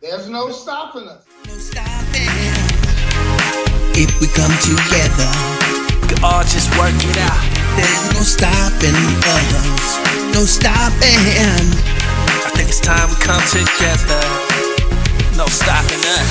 There's no stopping us. No stopping. If we come together, we can all just work it out. There's no stopping us. No stopping. I think it's time we come together. No stopping us.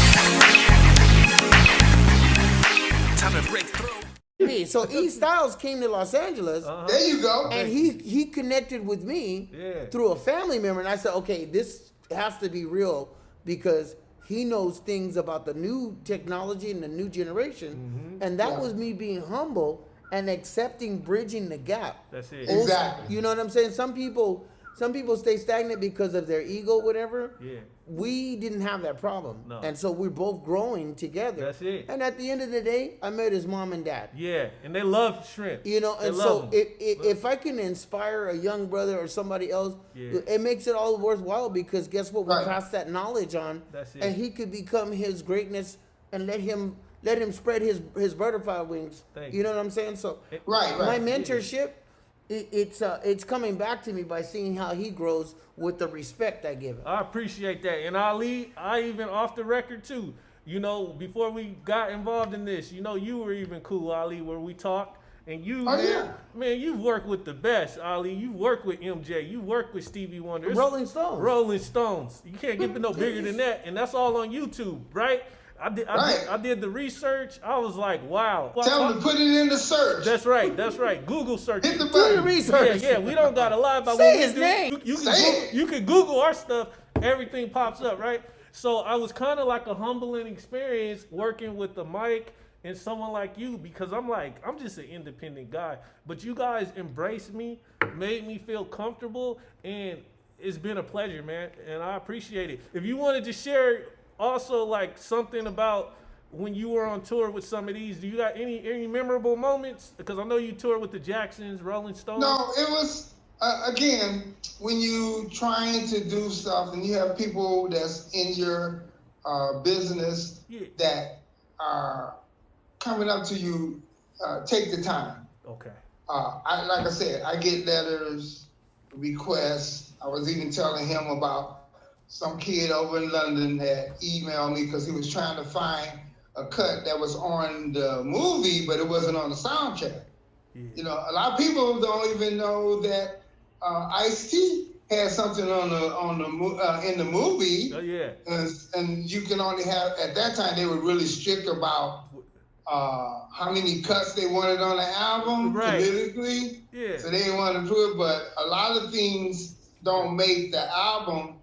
Time to break through. So E Styles came to Los Angeles, There you go. and he connected with me through a family member, and I said, okay, this has to be real because he knows things about the new technology and the new generation, and that was me being humble and accepting bridging the gap. That's it. Exactly. You know what I'm saying? Some people stay stagnant because of their ego, whatever. Yeah. We didn't have that problem. No. And so we're both growing together. That's it. And at the end of the day, I met his mom and dad. Yeah, and they love shrimp. You know, They and love so 'em. if I can inspire a young brother or somebody else, Yeah. it makes it all worthwhile because guess what? We Right. pass that knowledge on, That's it. and he could become his greatness, and let him spread his butterfly wings. Thank You know what I'm saying? So Right, my right. mentorship, it's coming back to me by seeing how he grows with the respect I give him. I appreciate that. And Ali, I even off the record too. You know, before we got involved in this, you know, you were even cool, Ali, where we talked. And you, man, you've worked with the best, Ali. You've worked with MJ. You worked with Stevie Wonder. It's Rolling Stones. Rolling Stones. You can't get no bigger than that. And that's all on YouTube, right? I did the research. I was like, wow. Tell them to put it in the search. That's right. Google search. Hit the Do the button. research. Yeah, we don't gotta lie about Say what we his do. name. You can Google our stuff. Everything pops up, right? So I was kind of like a humbling experience working with the mic and someone like you because I'm just an independent guy. But you guys embraced me, made me feel comfortable, and it's been a pleasure, man. And I appreciate it. If you wanted to share also like something about when you were on tour with some of these, do you got any memorable moments? Because I know you toured with the Jacksons, Rolling Stones. No, it was, again, when you trying to do stuff and you have people that's in your business that are coming up to you, take the time. Okay. Like I said, I get letters, requests. I was even telling him about some kid over in London that emailed me because he was trying to find a cut that was on the movie, but it wasn't on the soundtrack. Yeah. You know, a lot of people don't even know that Ice-T had something in the movie. Oh yeah. And you can only have, at that time they were really strict about how many cuts they wanted on the album politically. Yeah. So they didn't want to do it, but a lot of things don't make the album,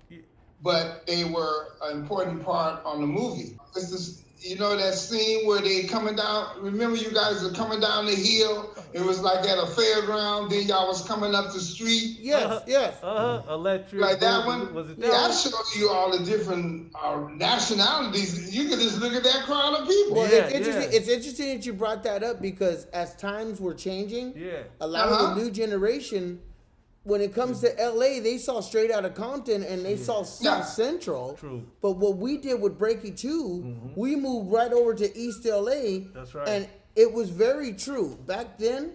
but they were an important part on the movie. It's this, you know, that scene where they coming down, remember you guys are coming down the hill, it was like at a fairground, then y'all was coming up the street. Yes, yes. Electric. Like that one? Was it Yeah, that I showed you all the different nationalities. You could just look at that crowd of people. Well, Yeah, it's interesting that you brought that up because as times were changing, a lot of the new generation, when it comes to LA, they saw Straight Outta Compton and they saw South Central. True. But what we did with Breakin' 2, we moved right over to East LA. That's right. And it was very true. Back then,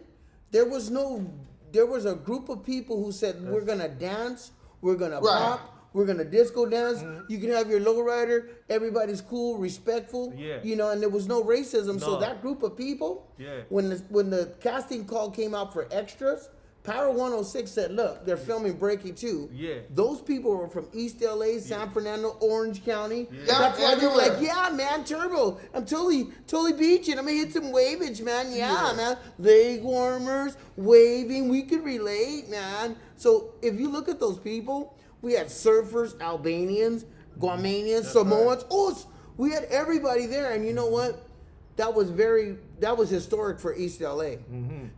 there was a group of people who said, we're gonna dance, we're gonna pop, we're gonna disco dance. You can have your lowrider. Everybody's cool, respectful. Yeah. You know, and there was no racism. So No. that group of people, Yeah. when the casting call came out for extras, Power 106 said, look, they're filming Breakin' 2. Yeah. Those people were from East LA, San Fernando, Orange County. Yeah, That's why they were everywhere. like, yeah, man, Turbo. I'm totally beaching. I'm gonna hit some wavage, man. Yeah, man. Leg warmers, waving. We could relate, man. So if you look at those people, we had surfers, Albanians, Guamanians, Samoans. Oh, we had everybody there. And you know what? That was historic for East LA.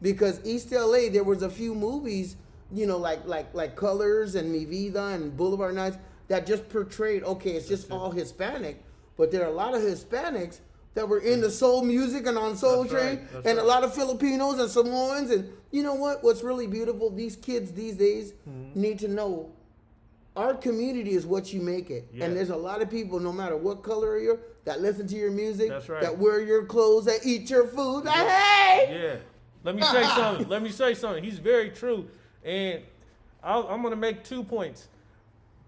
Because East LA, there was a few movies, you know, like Colors and Mi Vida and Boulevard Nights that just portrayed, okay, it's just all Hispanic, but there are a lot of Hispanics that were into soul music and on Soul Train, and a lot of Filipinos and Samoans, and you know what? What's really beautiful, these kids these days need to know our community is what you make it. Yeah. And there's a lot of people, no matter what color you're, that listen to your music, That's right. that wear your clothes, that eat your food. Hey! Yeah. Let me say something. He's very true. And I'm going to make 2 points.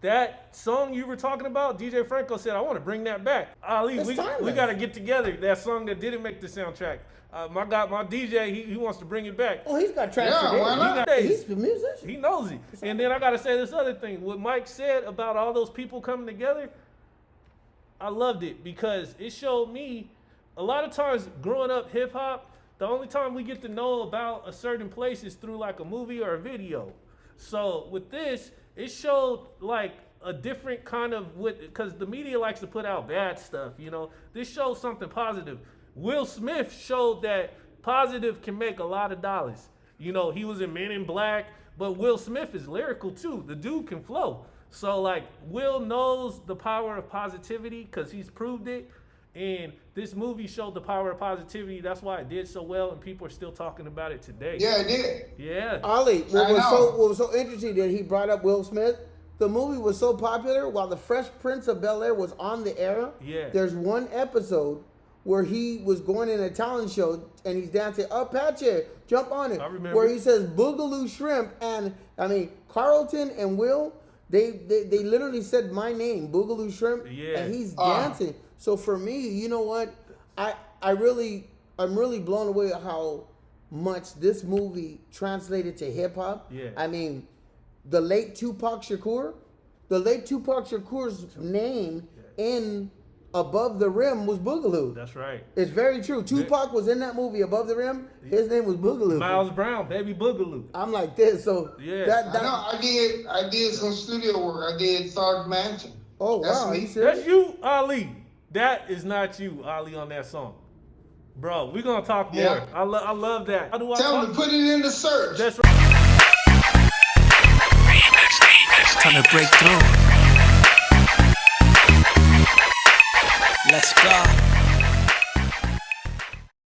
That song you were talking about, DJ Franco said, I want to bring that back. Ali, It's we timeless. got to get together. That song that didn't make the soundtrack. My DJ, he wants to bring it back. Oh, he's got tracks Yeah, today. why not? He's a musician. He knows it. And then I got to say this other thing. What Mike said about all those people coming together, I loved it because it showed me a lot of times growing up hip hop, the only time we get to know about a certain place is through like a movie or a video. So with this, it showed like a different kind of because the media likes to put out bad stuff, you know. This shows something positive. Will Smith showed that positive can make a lot of dollars. You know, he was in Men in Black, but Will Smith is lyrical too. The dude can flow. So like Will knows the power of positivity because he's proved it. And this movie showed the power of positivity. That's why it did so well, and people are still talking about it today. Yeah, it did. Yeah. Ollie, what know. was so interesting that he brought up Will Smith. The movie was so popular while the Fresh Prince of Bel-Air was on the air. Yeah. There's one episode where he was going in a talent show and he's dancing, Apache, jump on it. I remember. Where he says Boogaloo Shrimp, and I mean Carlton and Will, they literally said my name, Boogaloo Shrimp, Yeah. and he's dancing. So for me, you know what? I'm really blown away at how much this movie translated to hip hop. Yeah. I mean, the late Tupac Shakur's name in Above the Rim was Boogaloo. That's right. It's very true. Tupac was in that movie Above the Rim. His name was Boogaloo. Miles Brown, Baby Boogaloo. I'm like this. So Yeah. I know. I did some studio work. I did Thug Mansion. oh That's wow, me. you serious? That's you, Ali. That is not you, Ali, on that song. Bro, we're going to talk more. Yeah. I love that. How do I Tell talk? them to put it in the search. That's right. Time to break through. Let's go.